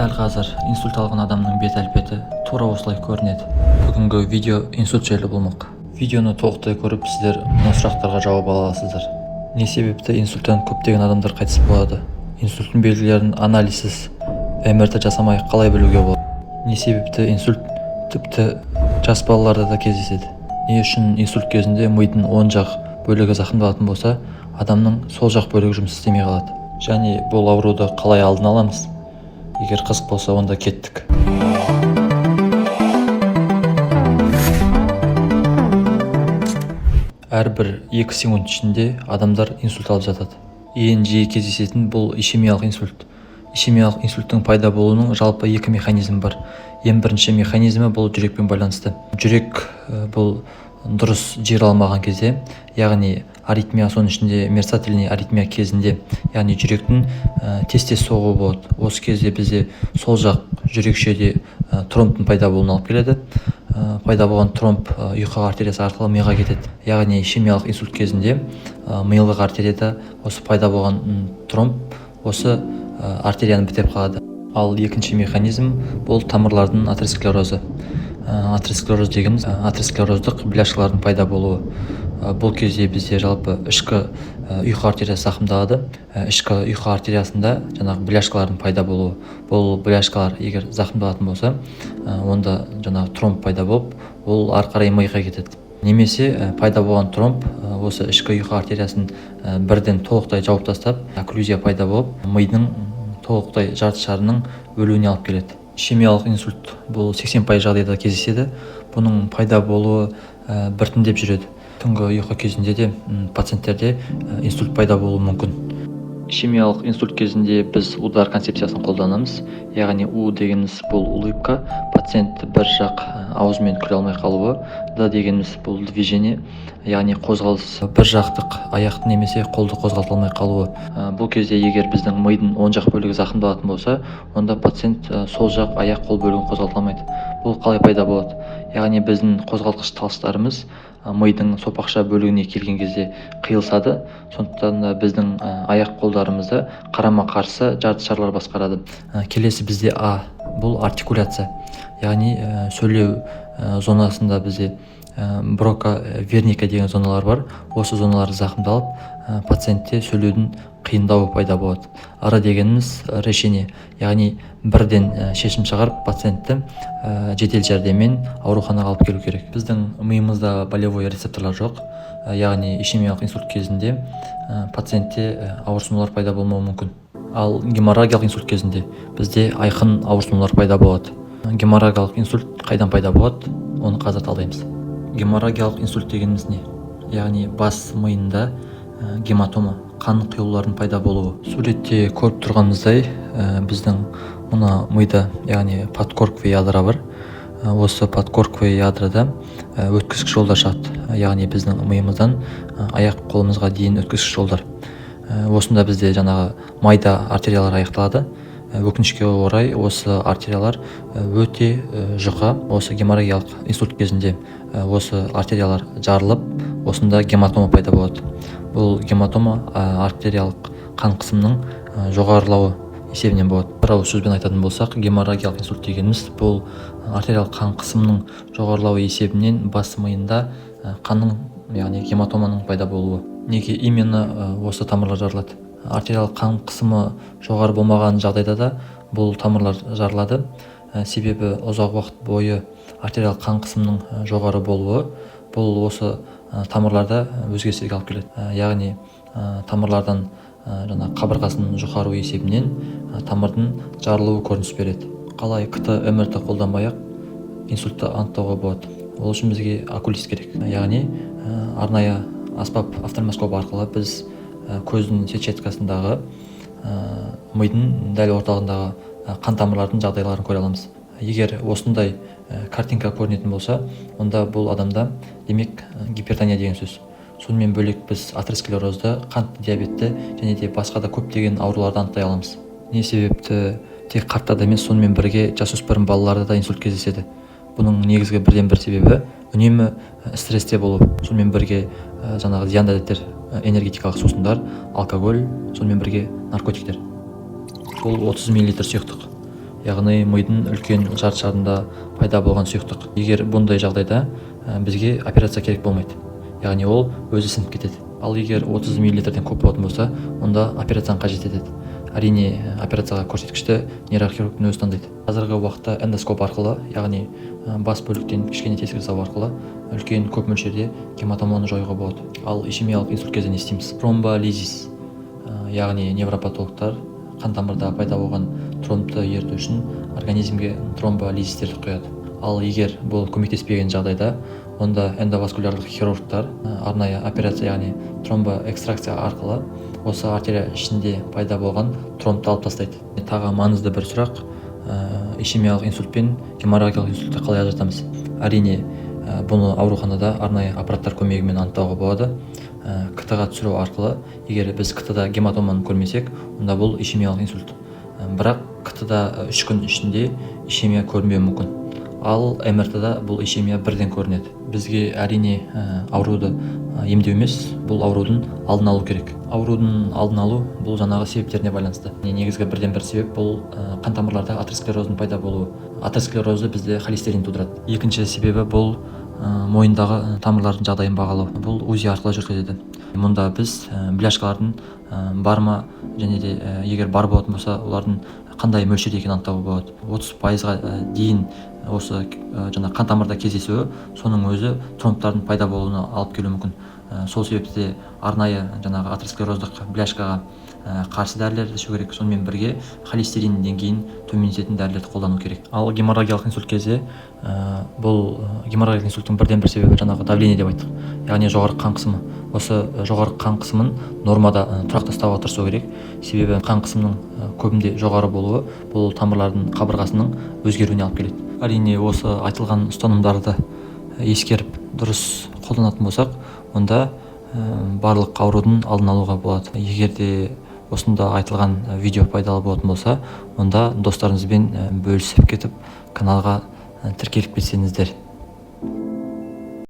Дәл қазір инсульт алған адамның бет әлпеті тура осылай көрінеді. Бүгінгі видео инсульт жайлы болмақ. Видеоны толықтай көріп, сіздер мына сұрақтарға жауап ала аласыздар. Не себепті инсульттан көптеген адамдар қайтыс болады? Инсульттің белгілерін анализсіз, МРТ жасамай қалай білуге болады? Не себепті инсульт тіпті жас балаларда да кездеседі? Не үшін инсульт кезінде мидың оң жақ бөлігі зақымдалатын болса, адамның сол жақ бөлігі жұмыс істемей қалады? Және бұл ауруды қалай алдын аламыз? Егер қызық болса, онда кеттік. Әрбір 2 секунд ішінде адамдар инсульт алып жатады. Ең жиі кездесетін бұл ишемиялық инсульт. Ишемиялық инсульттің пайда болуының жалпы 2 механизмі бар. Ең бірінші механизмі бұл жүрекпен байланысты. Жүрек бұл дұрыс жер алмаған кезде, яғни аритмия, соның ішінде мерцательный аритмия кезінде, яғни жүректің тез-тез соғуы болады. Осы кезде бізде сол жақ жүрекшеде тромбтың пайда болуына алып келеді. Пайда болған тромб ұйқы артериясы арқылы миға кетеді. Яғни ишемиялық инсульт кезінде миялық артерияда осы пайда болған тромб осы артерияны бітеп қалады. Ал екінші механизм бұл тамырлардың атеросклерозы. Атеросклероз дегеніміз атеросклероздық бляшкалардың пайда болуы. Бұл кезде бізде жалпы ішкі ұйқы артериясы зақымдалады. Ішкі ұйқы артериясында жаңағы бляшкалардың пайда болуы. Бұл бляшкалар егер зақымдалатын болса, онда жаңағы тромб пайда болып, ол ары қарай миға кетеді. Немесе пайда болған тромб осы ішкі ұйқы артериясын бірден толықтай жауып тастап, окклюзия пайда болып, мидың толықтай жарты шарының өлуіне алып келеді. Ишемиялық инсульт бұл 80% жағдайда кездеседі. Бұның пайда болуы біртіндеп жүреді. Түнгі ұйқы кезінде де пациенттерде инсульт пайда болуы мүмкін. Ишемиялық инсульт кезінде біз удар концепциясын қолданамыз. Яғни у дегеніміз бұл улыбка, пациент бір жақ аузымен күле алмай қалуы. Д дегеніміз бұл движение, яғни қозғалыс, бір жақтық аяқты немесе қолды қозғалта алмай қалуы. Бұл кезде егер біздің мидың оң жақ бөлігі зақымдалатын болса, онда пациент сол жақ аяқ қол бөлігін қозғалта алмайды. Бұл қалай пайда болады? Яғни біздің қозғалтқыш талыстарымыз мидың сопақша бөлігіне келген кезде қиылысады. Сондықтан біздің аяқ қолдарымызды қарама қарсы жарты шарлар басқарады. Келесі бізде А, бұл артикуляция. Яғни сөйлеу зонасында бізде брока, верника деген зоналар бар. Осы зоналар зақымдалып, пациентте сөйлеудің қиындауы пайда болады. Р дегеніміз решение, яғни бірден шешім шығарып, пациентті жедел жәрдеммен ауруханаға алып келу керек. Біздің миымызда болевой рецепторлар жоқ, яғни ишемиялық инсульт кезінде пациентте ауырсынулар пайда болмауы мүмкін. Ал геморрагиялық инсульт кезінде бізде айқын ауырсынулар пайда болады. Геморрагиялық инсульт қайдан пайда болады? Оны қазір талдаймыз. Геморрагиялық инсульт дегеніміз не? Яғни бас миында гематома, қан құйылулардың пайда болуы. Суретте көріп тұрғанымыздай, біздің мына мида, яғни подкорковый ядра бар. Осы подкорковый ядрада өткізгіш жолдар шығады. Яғни біздің миымыздан аяқ қолымызға дейін өткізгіш жолдар. Осында бізде жаңағы майда артериялар аяқталады. Өкінішке орай осы артериялар өте жұқа. Осы геморрагиялық инсульт кезінде осы артериялар жарылып, осында гематома пайда болады. Бұл гематома артериялық қан қысымының жоғарылауы есебінен болады. Бір ауыз сөзбен айтатын болсақ, геморрагиялық инсульт дегеніміз бұл артериялық қан қысымының жоғарылауы есебінен бас миында қанның, яғни гематоманың пайда болуы. Неге именно осы тамырлар жарылады? Артериялық қан қысымы жоғары болмаған жағдайда да бұл тамырлар жарылады. Себебі ұзақ уақыт бойы артериялық қан қысымының жоғары болуы бұл осы тамырларда өзгерістерге алып келеді. Яғни тамырлардан қабырғасының жұқаруы есебінен тамырдың жарылуы көрініс береді. Қалай КТ, МРТ қолданбай-ақ инсультты анықтауға болады? Ол үшін бізге окулист керек. Яғни арнайы аспап офтальмоскоп арқылы біз көздің сетчаткасындағы мидың дәл орталығындағы қан тамырлардың жағдайларын көре аламыз. Егер осындай картинка көрінетін болса, онда бұл адамда демек гипертония деген сөз. Сонымен бөлек біз атеросклерозды, қант диабетті және де басқа да көптеген ауруларды анықтай аламыз. Не себепті тек қарттарда емес, сонымен бірге жасөспірім балаларда да инсульт кездеседі? Бұның негізгі бірден бір себебі үнемі стрессте болу. Сонымен бірге жаңағы зиянды әдеттер, энергетикалық сусындар, алкоголь, сонымен бірге наркотиктер. Бұл 30 мл сұйықтық. яғни мидың үлкен жартышарында пайда болған сұйықтық. Егер бұндай жағдайда бізге операция керек болмайды, яғни ол өзі сынып кетеді. Ал егер 30 мл-ден көп болатын болса, онда операцияны қажет етеді. Әрине операцияға көрсеткішті нейрохирургтың өзі таңдайды. Қазіргі уақытта эндоскоп арқылы, яғни бас бөліктен кішкене тесік жасау арқылы үлкен көп мөлшерде гематоманы жоюға болады. Ал ишемиялық инсульт кезде не істейміз? Тромболизис, яғни невропатологтар қан тамырда пайда болған тромбты ерту үшін организмге тромболизистерді құяды. Ал егер бұл көмектеспеген жағдайда, онда эндоваскулярлық хирургтар арнайы операция, яғни тромбоэкстракция арқылы осы артерия ішінде пайда болған тромбты алып тастайды. Тағы маңызды бір сұрақ: ишемиялық инсульт пен геморрагиялық инсультті қалай ажыратамыз? Әрине бұны ауруханада арнайы аппараттар көмегімен анықтауға болады. КТ-ға түсіру арқылы, егер біз КТ-да гематоманы көрмесек, онда бұл ишемиялық инсульт. Бірақ КТ-да 3 күн ішінде ишемия көрінбеуі мүмкін. Ал МРТ-да бұл ишемия бірден көрінеді. Бізге әрине ауруды емдеу емес, бұл аурудың алдын алу керек. Аурудың алдын алу бұл жаңағы себептеріне байланысты. Негізгі бірден бір себеп бұл қан тамырларда атеросклероздің пайда болуы. Атеросклерозы бізде холестерин тудырады. Екінші себебі бұл мойындағы тамырлардың жағдайын бағалау. Бұл УЗИ арқылы жүргізіледі. Мұнда біз бляшкалардың бар ма, және де егер бар болатын болса, олардың қандай мөлшерде екенін анықтауға болады. 30%-ға дейін осы жаңа қан тамырда кездесуі соның өзі тромбтардың пайда болуына алып келуі мүмкін. Сол себепті арнайы жаңағы атеросклероздық бляшкаға қарсы дәрілерді ішу керек. Сонымен бірге холестерин деңгейін төмендететін дәрілерді қолдану керек. Ал геморрагиялық инсульт кезде бұл геморрагиялық инсульттің бірден бір себебі жаңағы давление деп айттық, яғни жоғары қан қысымы. Осы жоғары қан қысымын нормада тұрақты ұстауға тырысу керек. Себебі қан қысымының көбінде жоғары болуы бұл тамырлардың қабырғасының өзгеруіне алып келеді. Әрине осы айтылған ұстанымдарды ескеріп дұрыс қолданатын болсақ, онда барлық аурудың алдын алуға болады. Егер де осында айтылған видео пайдалы болатын болса, онда достарыңызбен бөлісіп кетіп каналға тіркеліп кетсеңіздер.